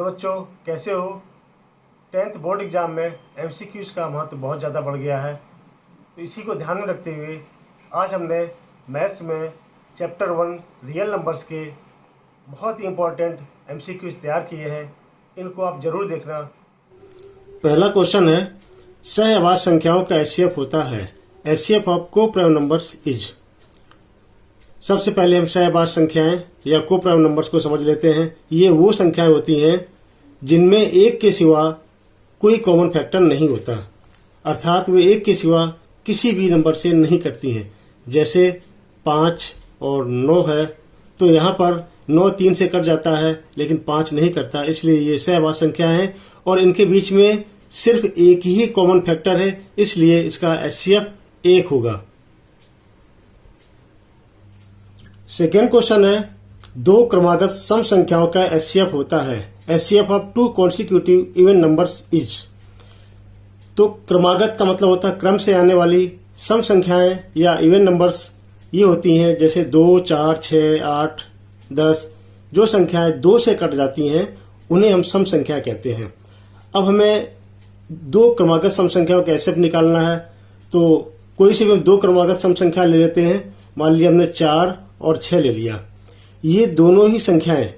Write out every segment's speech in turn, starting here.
Hello बच्चों, कैसे हो। 10th बोर्ड एग्ज़ाम में एमसीक्यूज़ का महत्व बहुत ज़्यादा बढ़ गया है। तो इसी को ध्यान में रखते हुए आज हमने मैथ्स में चैप्टर 1 रियल नंबर्स के बहुत ही इम्पोर्टेंट एमसीक्यूज़ तैयार किए हैं। इनको आप ज़रूर देखना। पहला क्वेश्चन है, सह आवाज संख्याओं का एचसीएफ होता है। एचसीएफ ऑफ को प्राइम नंबर्स इज। सबसे पहले हम सह आवाज संख्याएं या को प्राइम नंबर्स को समझ लेते हैं। ये वो संख्याएं होती हैं जिनमें एक के सिवा कोई कॉमन फैक्टर नहीं होता, अर्थात वे एक के सिवा किसी भी नंबर से नहीं कटती हैं। जैसे 5 और 9 है, तो यहाँ पर 9 3 से कट जाता है लेकिन 5 नहीं कटता, इसलिए ये सह आवाज संख्या है और इनके बीच में सिर्फ एक ही कॉमन फैक्टर है, इसलिए इसका एचसीएफ 1 होगा। सेकेंड क्वेश्चन है, दो क्रमागत सम संख्याओं का एचसीएफ होता है। HCF of 2 consecutive even numbers is. तो क्रमागत का मतलब होता है क्रम से आने वाली सम संख्याएं या इवन नंबर्स। ये होती हैं जैसे 2, 4, 6, 8, 10। जो संख्याएं 2 से कट जाती हैं उन्हें हम सम संख्या कहते हैं। अब हमें दो क्रमागत सम संख्याओं का एचसीएफ निकालना है, तो कोई से भी हम दो क्रमागत सम संख्या ले लेते हैं। मान लिया हमने 4 और 6 ले लिया। ये दोनों ही संख्याएं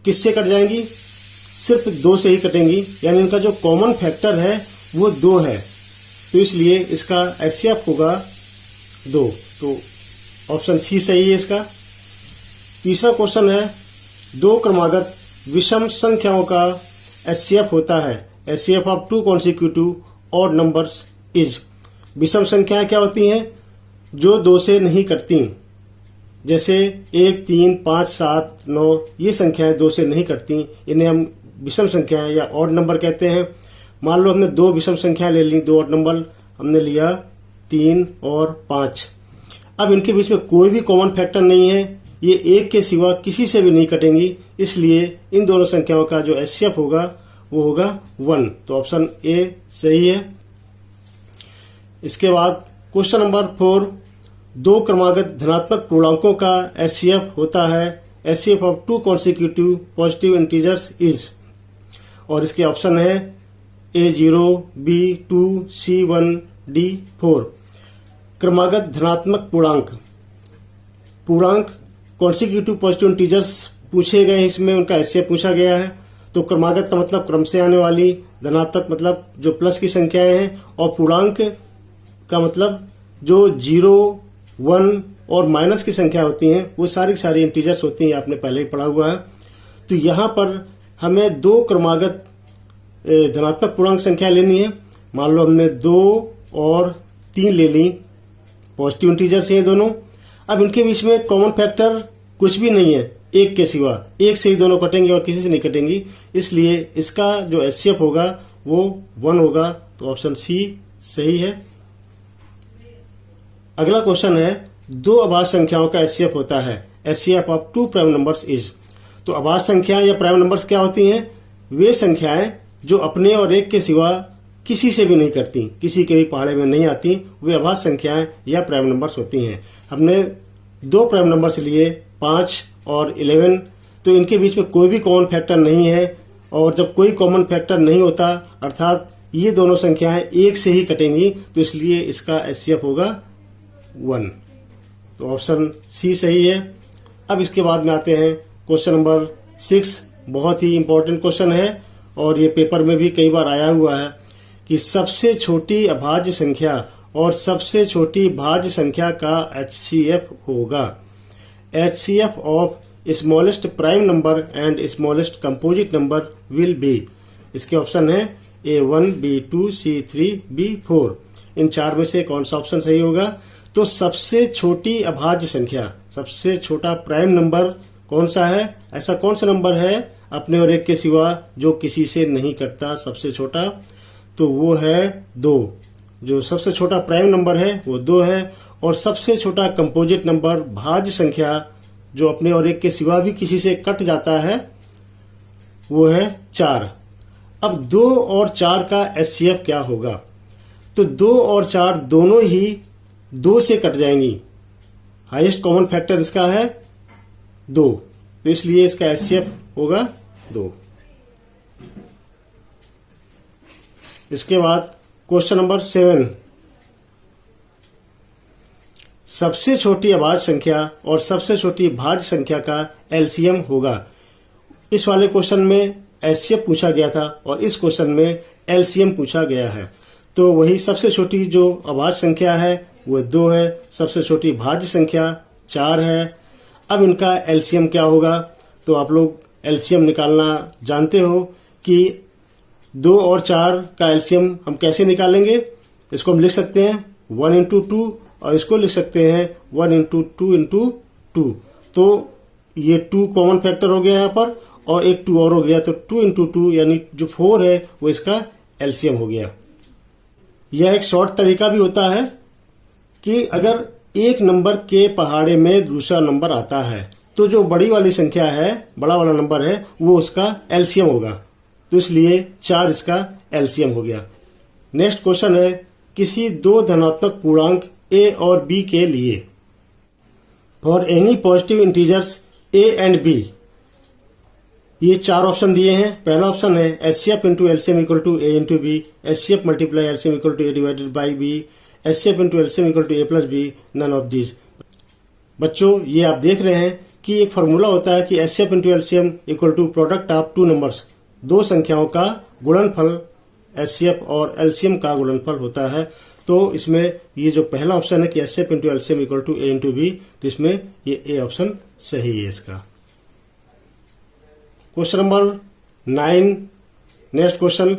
किससे कट जाएंगी? सिर्फ 2 से ही कटेंगी, यानी इनका जो कॉमन फैक्टर है वो 2 है, तो इसलिए इसका एचसीएफ होगा 2। तो ऑप्शन सी सही है इसका। तीसरा क्वेश्चन है, दो क्रमागत विषम संख्याओं का एचसीएफ होता है। HCF of 2 consecutive odd numbers is. विषम संख्याएं क्या होती हैं? जो 2 से नहीं कटती, जैसे 1, 3, 5, 7, 9। ये संख्याएं 2 से नहीं कटती, इन्हें हम विषम संख्याएं या ऑड नंबर कहते हैं। मान लो हमने 2 विषम संख्याएं ले ली, 2 ऑड नंबर हमने लिया 3 और 5। अब इनके बीच में कोई भी कॉमन फैक्टर नहीं है, ये एक के सिवा किसी से भी नहीं कटेंगी, इसलिए इन दोनों संख्याओं का जो एचसीएफ होगा वो होगा 1। तो ऑप्शन ए सही है। इसके बाद क्वेश्चन नंबर 4, दो क्रमागत धनात्मक पूर्णांकों का एचसीएफ होता है। HCF of 2 consecutive positive integers is. और इसके ऑप्शन है A0, B2, C1, D4। क्रमागत धनात्मक पूर्णांक कॉन्सिक्यूटिव पॉजिटिव इंटीजर्स पूछे गए, इसमें उनका एचसीएफ पूछा गया है। तो क्रमागत का मतलब क्रम से आने वाली, धनात्मक मतलब जो प्लस की संख्याएं हैं, और पूर्णांक का मतलब जो 0, 1 और माइनस की संख्या होती हैं, वो सारी इंटीजर्स होती हैं, आपने पहले ही पढ़ा हुआ है। तो यहाँ पर हमें दो क्रमागत धनात्मक पूर्णांक संख्या लेनी है। मान लो हमने 2 और 3 ले ली, पॉजिटिव इंटीजर्स हैं दोनों। अब इनके बीच में कॉमन फैक्टर कुछ भी नहीं है एक के सिवा, एक से ही दोनों कटेंगे और किसी से नहीं कटेंगी, इसलिए इसका जो एचसीएफ होगा वो 1 होगा। तो ऑप्शन सी सही है। अगला क्वेश्चन है, दो अभाज्य संख्याओं का एचसीएफ होता है। HCF of 2 prime numbers is. तो अभाज्य संख्याएं या प्राइम नंबर्स क्या होती हैं? वे संख्याएं जो अपने और एक के सिवा किसी से भी नहीं करती, किसी के भी पहाड़े में नहीं आती, वे अभाज्य संख्याएं या प्राइम नंबर्स होती हैं। हमने 2 प्राइम नंबर्स लिए, 5 और 11। तो इनके बीच में कोई भी कॉमन फैक्टर नहीं है, और जब कोई कॉमन फैक्टर नहीं होता, अर्थात ये दोनों संख्याएं एक से ही कटेंगी, तो इसलिए इसका एचसीएफ होगा 1। तो ऑप्शन सी सही है। अब इसके बाद में आते हैं क्वेश्चन नंबर 6। बहुत ही इंपॉर्टेंट क्वेश्चन है और ये पेपर में भी कई बार आया हुआ है कि सबसे छोटी अभाज्य संख्या और सबसे छोटी भाज्य संख्या का एचसीएफ होगा। HCF of smallest prime number and smallest composite number will be. इसके ऑप्शन है A1, B2, C3, B4। इन 4 में से कौन सा ऑप्शन सही होगा? तो सबसे छोटी अभाज्य संख्या, सबसे छोटा प्राइम नंबर कौन सा है? ऐसा कौन सा नंबर है अपने और एक के सिवा जो किसी से नहीं कटता सबसे छोटा? तो वो है 2। जो सबसे छोटा प्राइम नंबर है वो 2 है, और सबसे छोटा कंपोजिट नंबर भाज्य संख्या जो अपने और एक के सिवा भी किसी से कट जाता है वो है 4। अब 2 और 4 का एचसीएफ क्या होगा? तो 2 और 4 दोनों ही 2 से कट जाएंगी। हाईएस्ट कॉमन फैक्टर इसका है 2, तो इसलिए इसका एचसीएफ होगा 2। इसके बाद क्वेश्चन नंबर 7, सबसे छोटी अभाज्य संख्या और सबसे छोटी भाज्य संख्या का एलसीएम होगा। इस वाले क्वेश्चन में एचसीएफ पूछा गया था और इस क्वेश्चन में एलसीएम पूछा गया है। तो वही सबसे छोटी जो अभाज्य संख्या है वो 2 है, सबसे छोटी भाज्य संख्या 4 है। अब इनका एलसीएम क्या होगा? तो आप लोग एलसीएम निकालना जानते हो कि 2 और 4 का एलसीएम हम कैसे निकालेंगे। इसको हम लिख सकते हैं 1 इंटू 2 और इसको लिख सकते हैं 1 इंटू 2 इंटू 2। तो ये 2 कॉमन फैक्टर हो गया यहाँ पर और एक 2 और हो गया, तो 2 इंटू 2 यानी जो 4 है वो इसका एलसीएम हो गया। यह एक शॉर्ट तरीका भी होता है कि अगर एक नंबर के पहाड़े में दूसरा नंबर आता है तो जो बड़ी वाली संख्या है, बड़ा वाला नंबर है, वो उसका एलसीएम होगा। तो इसलिए 4 इसका एलसीएम हो गया। नेक्स्ट क्वेश्चन है, किसी 2 धनात्मक पूर्णांक a और b के लिए for any positive integers a and b, ये 4 ऑप्शन दिए हैं। पहला ऑप्शन है HCF into LCM equal to a into b, HCF multiply LCM equal to a divided by b, HCF into LCM equal to a plus b, none of these. बच्चों, ये आप देख रहे हैं कि एक फॉर्मूला होता है कि HCF into LCM equal to product of 2 numbers, 2 संख्याओं का गुणनफल एचसीएफ और एलसीएम का गुणनफल होता है। तो इसमें ये जो पहला ऑप्शन है कि HCF into LCM equal to a into b, तो इसमें ये ए ऑप्शन सही है इसका। क्वेश्चन नंबर 9, नेक्स्ट क्वेश्चन,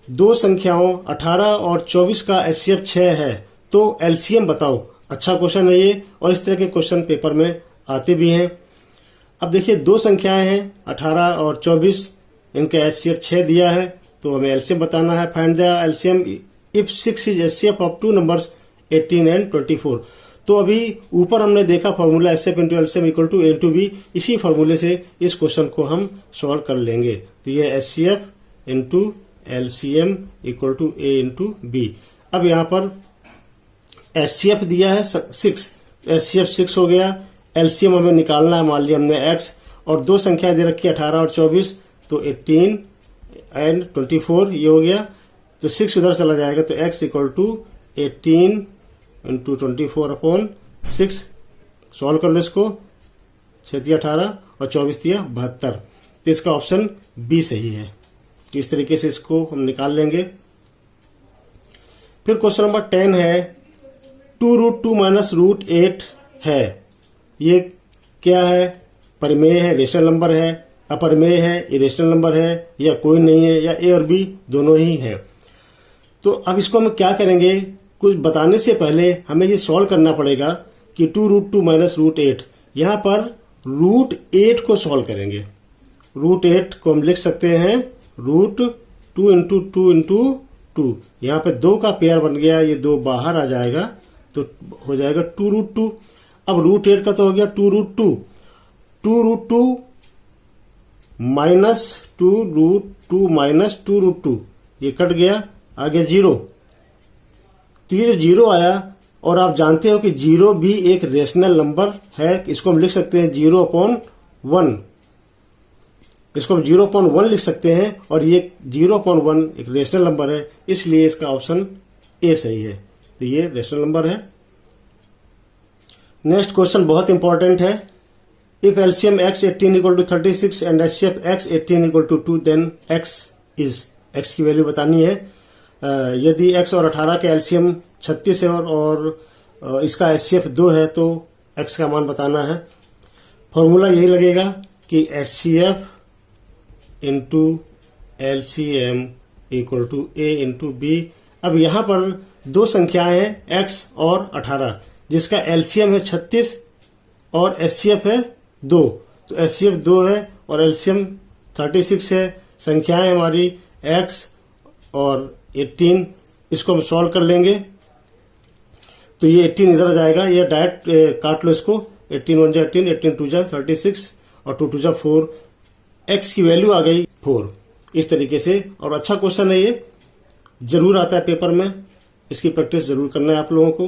2 संख्याओं 18 और 24 का एचसीएफ 6 है, तो एलसीएम बताओ। अच्छा क्वेश्चन है ये और इस तरह के क्वेश्चन पेपर में आते भी हैं। अब देखिए 2 संख्याएं हैं 18 और 24, इनका एचसीएफ 6 दिया है, तो हमें एलसीएम बताना है। Find the LCM if 6 is HCF of 2 numbers 18 and 24। तो अभी ऊपर हमने देखा formula HCF into LCM equal to a into b, इसी फॉर्मूले से इस क्वेश्चन को हम सॉल्व कर लेंगे। तो ये HCF into LCM equal to a into b. अब यहाँ पर एचसीएफ दिया है 6, एचसीएफ 6 हो गया। एलसीएम हमें निकालना है, मान लिया हमने x, और 2 संख्या दे रखी है 18 और 24, तो 18 एंड 24 ये हो गया। तो 6 उधर चला जाएगा, तो x equal to 18 into 24 upon 6। Solve कर लो इसको, 6 तिया 18 और 24 तिया 72। तो इसका ऑप्शन बी सही है। तो इस तरीके से इसको हम निकाल लेंगे। फिर क्वेश्चन नंबर 10 है, 2√2 माइनस √8 है। ये क्या है? परिमेय है, रेशनल नंबर है, अपरिमेय है, इरेशनल नंबर है, या कोई नहीं है, या ए और बी दोनों ही है। तो अब इसको हम क्या करेंगे, कुछ बताने से पहले हमें ये सॉल्व करना पड़ेगा कि 2√2 माइनस √8, यहाँ पर √8 को सॉल्व करेंगे। √8 को हम लिख सकते हैं √2 इंटू 2 इंटू 2। यहाँ पे 2 का पेयर बन गया, ये 2 बाहर आ जाएगा, तो हो जाएगा 2√2। अब √8 का तो हो गया 2√2, 2√2 माइनस 2√2 माइनस 2√2, ये कट गया, आ गया 0। तो ये जो 0 आया, और आप जानते हो कि 0 भी एक रेशनल नंबर है, इसको हम लिख सकते हैं 0/1। इसको हम 0/1 लिख सकते हैं, और ये 0/1 एक रेशनल नंबर है, इसलिए इसका ऑप्शन ए सही है। तो ये रेशनल नंबर है। नेक्स्ट क्वेश्चन बहुत इंपॉर्टेंट है। If LCM x 18 equal to 36 and HCF x 18 equal to 2, then x is, x की वैल्यू बतानी है। यदि x और 18 का एलसीएम 36 है और इसका एचसीएफ 2 है, तो x का मान बताना है। फॉर्मूला यही लगेगा कि HCF into LCM equal to a into b. अब यहाँ पर 2 संख्याएं हैं x और 18, जिसका एलसीएम है 36 और एचसीएफ है 2। तो एचसीएफ 2 है और एलसीएम 36 है। संख्याएं हमारी x और 18, इसको हम सॉल्व कर लेंगे। तो ये 18 इधर आ जाएगा, ये डायरेक्ट काट लो इसको, 18 1 जा 18, 18 2 जा 36 और 2 2 जा 4। x की वैल्यू आ गई 4। इस तरीके से, और अच्छा क्वेश्चन है ये, जरूर आता है पेपर में, इसकी प्रैक्टिस जरूर करना है आप लोगों को।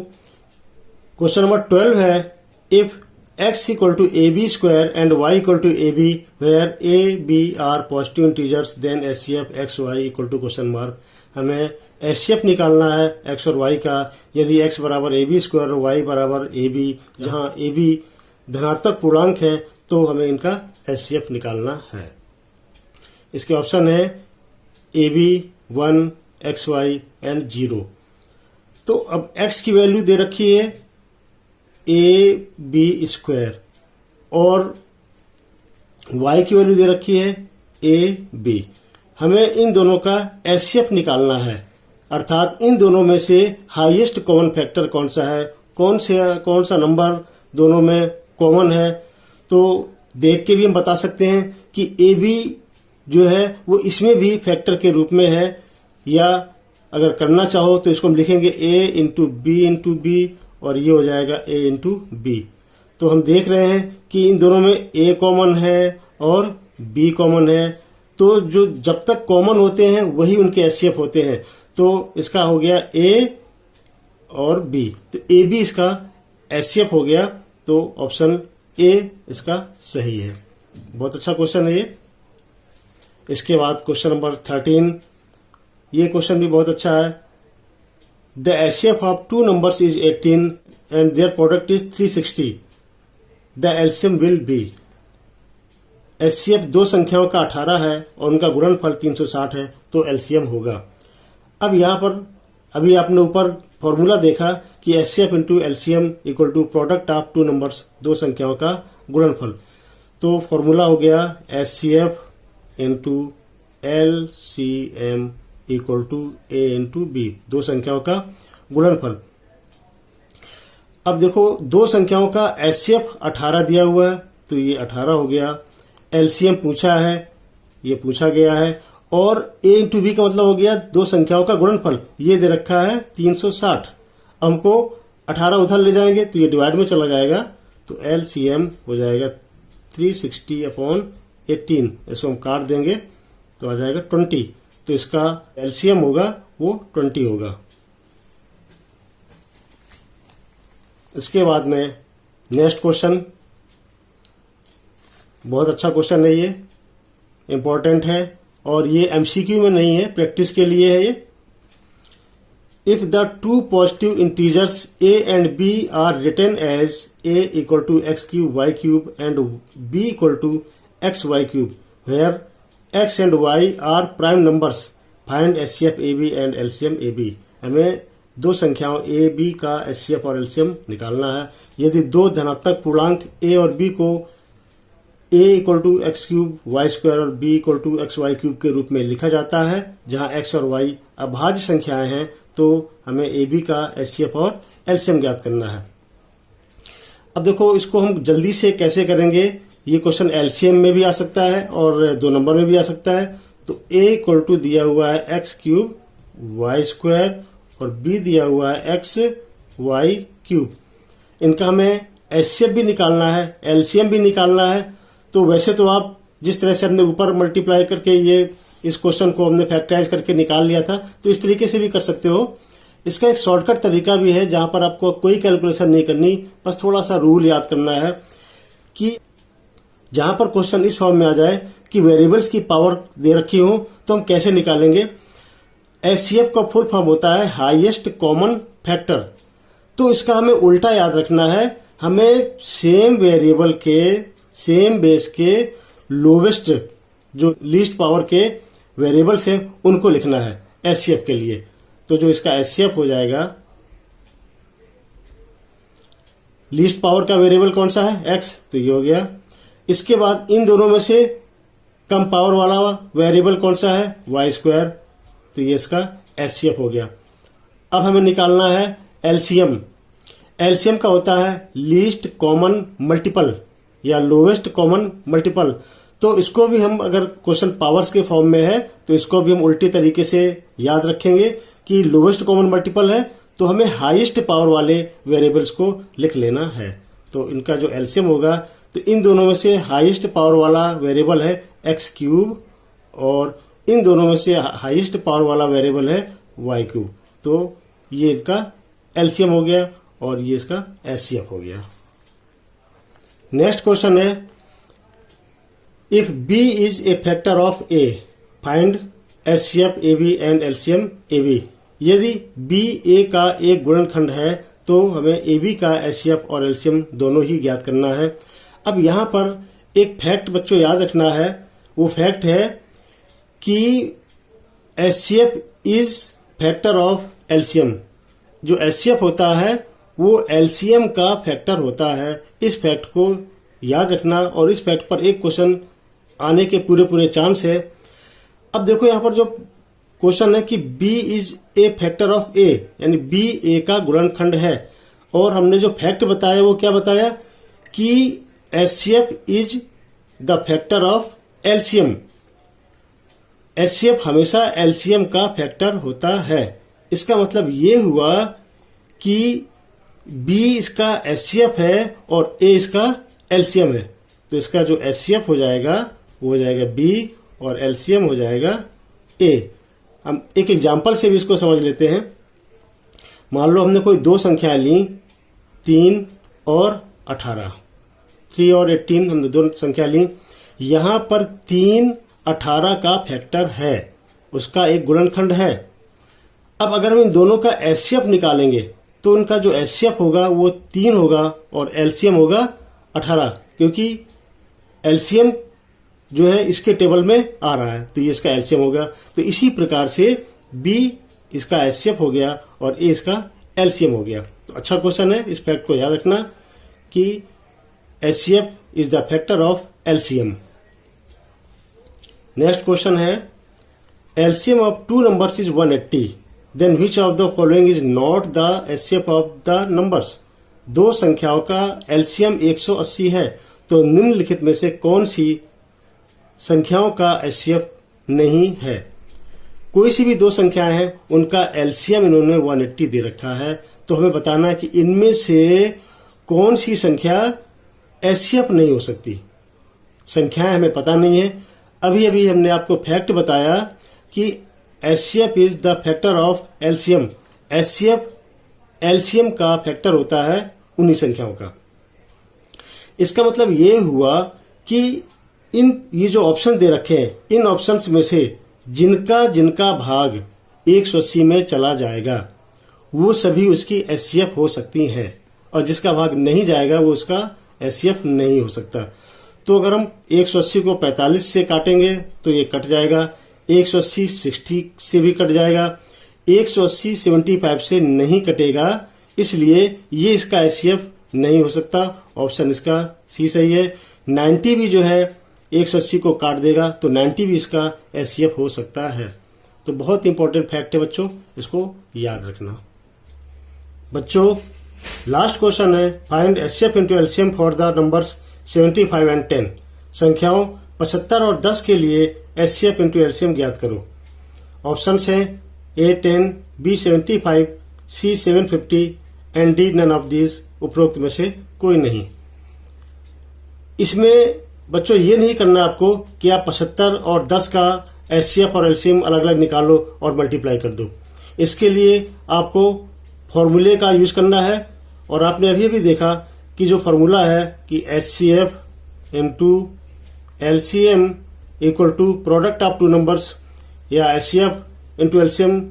क्वेश्चन नंबर 12 है, if x equal to AB square and y equal to AB where A B are positive integers, then HCF XY equal to question mark हमें एचसीएफ निकालना है एक्स और वाई का। यदि एक्स बराबर ए बी स्क्वायर और y बराबर a B, जहाँ ए बी धनात्मक पूर्णांक है, तो हमें इनका एचसीएफ निकालना है। इसके ऑप्शन है a b 1, x y and 0। तो अब एक्स की वैल्यू दे रखी है ए बी स्क्वायर और वाई की वैल्यू दे रखी है ए बी। हमें इन दोनों का एचसीएफ निकालना है, अर्थात इन दोनों में से हाईएस्ट कॉमन फैक्टर कौन सा है, कौन सा नंबर दोनों में कॉमन है। तो देख के भी हम बता सकते हैं कि ए बी जो है वो इसमें भी फैक्टर के रूप में है, या अगर करना चाहो तो इसको हम लिखेंगे ए इंटू बी और ये हो जाएगा ए इंटू बी। तो हम देख रहे हैं कि इन दोनों में ए कॉमन है और बी कॉमन है, तो जो जब तक कॉमन होते हैं वही उनके एचसीएफ होते हैं। तो इसका हो गया ए और बी, तो ए बी इसका एचसीएफ हो गया, तो ऑप्शन ए इसका सही है। बहुत अच्छा क्वेश्चन है ये। इसके बाद क्वेश्चन नंबर 13, ये क्वेश्चन भी बहुत अच्छा है। The HCF of two numbers is 18 and their product is 360, the LCM will be. HCF दो संख्याओं का 18 है और उनका गुणनफल 360 है, तो एलसीएम होगा। अब यहां पर अभी आपने ऊपर फॉर्मूला देखा कि HCF into LCM equal to product of two numbers, दो संख्याओं का गुणनफल। तो फॉर्मूला हो गया HCF into LCM equal to a into b, दो संख्याओं का गुणनफल। अब देखो दो संख्याओं का एचसीएफ 18 दिया हुआ है, तो ये 18 हो गया। एलसीएम पूछा है, ये पूछा गया है, और ए इंटू बी का मतलब हो गया दो संख्याओं का गुणनफल, ये दे रखा है 360। हमको 18 उधर ले जाएंगे तो ये डिवाइड में चला जाएगा, तो एलसीएम हो जाएगा 360/18। इसको हम काट देंगे तो आ जाएगा 20, तो इसका एलसीएम होगा वो 20 होगा। इसके बाद में नेक्स्ट क्वेश्चन, बहुत अच्छा क्वेश्चन है, ये इंपॉर्टेंट है और ये एमसीक्यू में नहीं है, प्रैक्टिस के लिए है ये। If the two positive integers a and b are written as a equal to x cube y cube and b equal to x y cube, where x and y are prime numbers, find HCF a b and LCM a b. हमें दो संख्याओं a b का HCF और LCM निकालना है। यदि दो धनात्मक पूर्णांक ए और बी को a equal to x cube y square और b equal to x y cube के रूप में लिखा जाता है, जहां एक्स और वाई अभाज्य संख्याएं हैं, तो हमें ए बी का एचसीएफ और एलसीएम ज्ञात करना है। अब देखो इसको हम जल्दी से कैसे करेंगे। ये क्वेश्चन एलसीएम में भी आ सकता है और दो नंबर में भी आ सकता है। तो ए इक्वल टू दिया हुआ है एक्स क्यूब वाई स्क्वायर और बी दिया हुआ है एक्स वाई क्यूब। इनका हमें एचसीएफ भी निकालना है, एलसीएम भी निकालना है। तो वैसे तो आप जिस तरह से हमने ऊपर मल्टीप्लाई करके ये इस क्वेश्चन को हमने फैक्टराइज करके निकाल लिया था, तो इस तरीके से भी कर सकते हो। इसका एक शॉर्टकट तरीका भी है, जहां पर आपको कोई कैलकुलेशन नहीं करनी, बस थोड़ा सा रूल याद करना है कि जहां पर क्वेश्चन इस फॉर्म में आ जाए कि वेरिएबल्स की पावर दे रखी हो, तो हम कैसे निकालेंगे। एचसीएफ का फुल फॉर्म होता है हाईएस्ट कॉमन फैक्टर। तो इसका हमें उल्टा याद रखना है, हमें सेम वेरिएबल के सेम बेस के लोवेस्ट जो लीस्ट पावर के वेरिएबल्स हैं उनको लिखना है एचसीएफ के लिए। तो जो इसका एचसीएफ हो जाएगा, लीस्ट पावर का वेरिएबल कौन सा है, एक्स, तो ये हो गया। इसके बाद इन दोनों में से कम पावर वाला वेरिएबल कौन सा है, वाई स्क्वायर, तो ये इसका एचसीएफ हो गया। अब हमें निकालना है एलसीएम। एलसीएम का होता है लीस्ट कॉमन मल्टीपल या लोवेस्ट कॉमन मल्टीपल। तो इसको भी हम अगर क्वेश्चन पावर्स के फॉर्म में है तो इसको भी हम उल्टी तरीके से याद रखेंगे कि लोवेस्ट कॉमन मल्टीपल है तो हमें हाईएस्ट पावर वाले वेरिएबल्स को लिख लेना है। तो इनका जो एलसीएम होगा, तो इन दोनों में से हाईएस्ट पावर वाला वेरिएबल है एक्स क्यूब और इन दोनों में से हाईएस्ट पावर वाला वेरिएबल है वाई क्यूब। तो ये इनका एलसीएम हो गया और ये इसका एचसीएफ हो गया। नेक्स्ट क्वेश्चन है, if b is a factor of a, find HCF AB and LCM AB। यदि बी ए का एक गुणनखंड है तो हमें AB का एचसीएफ और एलसीएम दोनों ही ज्ञात करना है। अब यहाँ पर एक फैक्ट बच्चों याद रखना है, वो फैक्ट है कि HCF is factor of LCM. जो एचसीएफ होता है वो एलसीएम का फैक्टर होता है। इस फैक्ट को याद रखना और इस फैक्ट पर एक क्वेश्चन आने के पूरे चांस है। अब देखो यहाँ पर जो क्वेश्चन है कि B is a factor of A, यानी B A का गुणनखंड है, और हमने जो फैक्ट बताया वो क्या बताया कि HCF is the factor of LCM। HCF हमेशा LCM का फैक्टर होता है। इसका मतलब ये हुआ कि B इसका HCF है और A इसका LCM है। तो इसका जो HCF हो जाएगा वो हो जाएगा B और LCM हो जाएगा A। हम एक एग्जाम्पल से भी इसको समझ लेते हैं। मान लो हमने कोई दो संख्याएं ली, 3 और 18, 3 और 18 हमने दो संख्या ली। यहाँ पर 3 18 का फैक्टर है, उसका एक गुणनखंड है। अब अगर हम इन दोनों का एचसीएफ निकालेंगे तो उनका जो एचसीएफ होगा वो 3 होगा और एलसीएम होगा 18, क्योंकि एलसीएम जो है इसके टेबल में आ रहा है तो ये इसका एलसीएम होगा। तो इसी प्रकार से बी इसका एचसीएफ हो गया और ए इसका एलसीएम हो गया। तो अच्छा क्वेश्चन है, इस फैक्ट को याद रखना कि HCF is the factor of LCM. Next question है LCM of two numbers is 180, then which of the following is not the HCF of the numbers. दो संख्याओं का एलसीएम 180 है तो निम्नलिखित में से कौन सी संख्याओं का एचसीएफ नहीं है। कोई सी भी दो संख्याएं हैं उनका एलसीएम इन्होंने 180 दे रखा है, तो हमें बताना है कि इनमें से कौन सी संख्या एचसीएफ नहीं हो सकती। संख्याएं हमें पता नहीं है। अभी अभी हमने आपको फैक्ट बताया कि HCF is the factor of LCM. HCF LCM का फैक्टर होता है उन्हीं संख्याओं का। इसका मतलब ये हुआ कि ये जो ऑप्शन दे रखे हैं, इन ऑप्शंस में से जिनका जिनका भाग 180 में चला जाएगा वो सभी उसकी एचसीएफ हो सकती हैं, और जिसका भाग नहीं जाएगा वो उसका एचसीएफ नहीं हो सकता। तो अगर हम 180 को 45 से काटेंगे तो ये कट जाएगा, 180 60 से भी कट जाएगा, 180 75 से नहीं कटेगा, इसलिए ये इसका एचसीएफ नहीं हो सकता। ऑप्शन इसका सी सही है। 90 भी जो है 180 को काट देगा तो 90 भी इसका एचसीएफ हो सकता है। तो बहुत इंपॉर्टेंट फैक्ट है बच्चों, इसको याद रखना। बच्चों लास्ट क्वेश्चन है find HCF into LCM for the numbers 75 and 10। संख्याओं 75 और 10 के लिए एचसीएफ इनटू एलसीएम ज्ञात करो। ऑप्शंस हैं A 10, B 75, C 750 and D none of these. उपरोक्त में से कोई नहीं। इसमें बच्चों ये नहीं करना आपको कि आप 75 और 10 का एचसीएफ और एलसीएम अलग अलग निकालो और मल्टीप्लाई कर दो। इसके लिए आपको फॉर्मूले का यूज करना है, और आपने अभी अभी देखा कि जो फॉर्मूला है कि HCF into LCM equal to product of two numbers, या HCF into LCM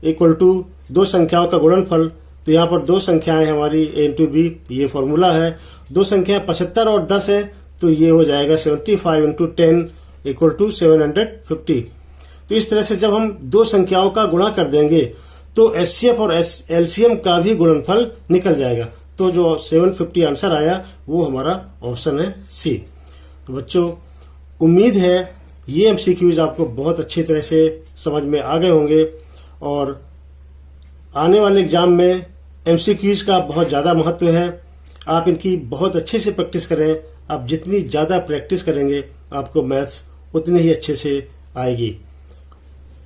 equal to दो संख्याओं का गुणनफल। तो यहाँ पर दो संख्याएं हमारी ए इंटू बी, ये फॉर्मूला है। दो संख्याएं 75 और 10 है तो ये हो जाएगा 75 इंटू 10 इक्वल टू 750। तो इस तरह से जब हम दो संख्याओं का गुणा कर देंगे तो एचसीएफ और एलसीएम का भी गुणनफल निकल जाएगा। तो जो 750 आंसर आया वो हमारा ऑप्शन है सी। तो बच्चों उम्मीद है ये एमसीक्यूज आपको बहुत अच्छी तरह से समझ में आ गए होंगे, और आने वाले एग्जाम में एमसीक्यूज का बहुत ज़्यादा महत्व है। आप इनकी बहुत अच्छे से प्रैक्टिस करें। आप जितनी ज़्यादा प्रैक्टिस करेंगे आपको मैथ्स उतनी ही अच्छे से आएगी।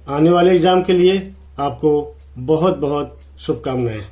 आने वाले एग्जाम के लिए आपको बहुत बहुत शुभकामनाएं।